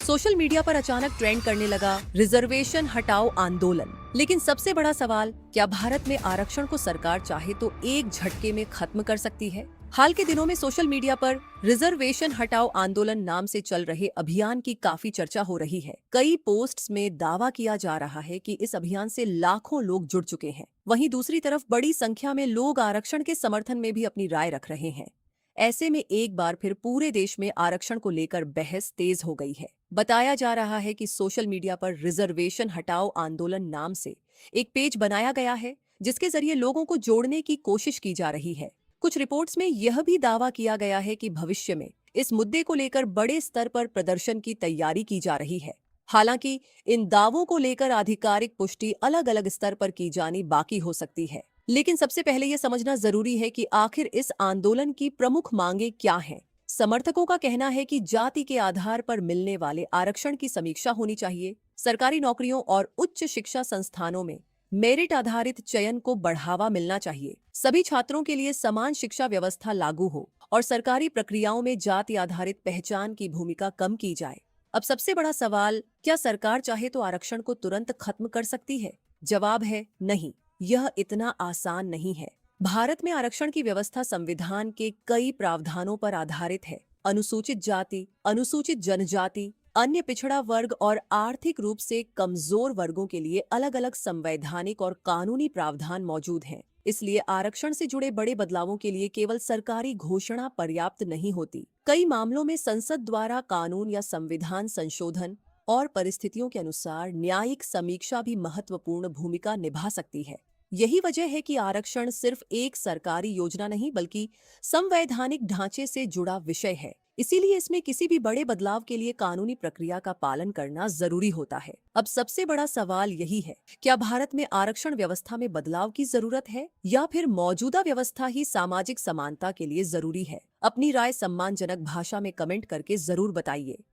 Social media पर अचानक trend करने लगा रिजर्वेशन हटाओ आंदोलन। लेकिन सबसे बड़ा सवाल, क्या भारत में आरक्षण को सरकार चाहे तो एक झटके में खत्म कर सकती है? हाल के दिनों में सोशल मीडिया पर रिजर्वेशन हटाओ आंदोलन नाम से चल रहे अभियान की काफी चर्चा हो रही है। कई पोस्ट्स में दावा किया जा रहा है कि इस अभियान से लाखों लोग जुड़ चुके हैं। वहीं दूसरी तरफ बड़ी संख्या में लोग आरक्षण के समर्थन में भी अपनी राय रख रहे हैं। ऐसे में एक बार फिर पूरे देश में आरक्षण को लेकर बहस तेज हो गई है। बताया जा रहा है कि सोशल मीडिया पर रिजर्वेशन हटाओ आंदोलन नाम से एक पेज बनाया गया है, जिसके जरिए लोगों को जोड़ने की कोशिश की जा रही है। कुछ रिपोर्ट्स में यह भी दावा किया गया है कि भविष्य में इस मुद्दे को लेकर बड़े स्तर पर प्रदर्शन की तैयारी की जा रही है। हालांकि इन दावों को लेकर आधिकारिक पुष्टि अलग अलग स्तर पर की जानी बाकी हो सकती है। लेकिन सबसे पहले यह समझना जरूरी है कि आखिर इस आंदोलन की प्रमुख मांगे क्या हैं। समर्थकों का कहना है कि जाति के आधार पर मिलने वाले आरक्षण की समीक्षा होनी चाहिए, सरकारी नौकरियों और उच्च शिक्षा संस्थानों में मेरिट आधारित चयन को बढ़ावा मिलना चाहिए, सभी छात्रों के लिए समान शिक्षा व्यवस्था लागू हो और सरकारी प्रक्रियाओं में जाति आधारित पहचान की भूमिका कम की जाए। अब सबसे बड़ा सवाल, क्या सरकार चाहे तो आरक्षण को तुरंत खत्म कर सकती है? जवाब है नहीं, यह इतना आसान नहीं है। भारत में आरक्षण की व्यवस्था संविधान के कई प्रावधानों पर आधारित है। अनुसूचित जाति, अनुसूचित जनजाति, अन्य पिछड़ा वर्ग और आर्थिक रूप से कमजोर वर्गों के लिए अलग अलग संवैधानिक और कानूनी प्रावधान मौजूद हैं। इसलिए आरक्षण से जुड़े बड़े बदलावों के लिए केवल सरकारी घोषणा पर्याप्त नहीं होती। कई मामलों में संसद द्वारा कानून या संविधान संशोधन और परिस्थितियों के अनुसार न्यायिक समीक्षा भी महत्वपूर्ण भूमिका निभा सकती है। यही वजह है कि आरक्षण सिर्फ एक सरकारी योजना नहीं बल्कि संवैधानिक ढांचे से जुड़ा विषय है। इसीलिए इसमें किसी भी बड़े बदलाव के लिए कानूनी प्रक्रिया का पालन करना जरूरी होता है। अब सबसे बड़ा सवाल यही है, क्या भारत में आरक्षण व्यवस्था में बदलाव की जरूरत है या फिर मौजूदा व्यवस्था ही सामाजिक समानता के लिए जरूरी है? अपनी राय सम्मानजनक भाषा में कमेंट करके जरूर बताइए।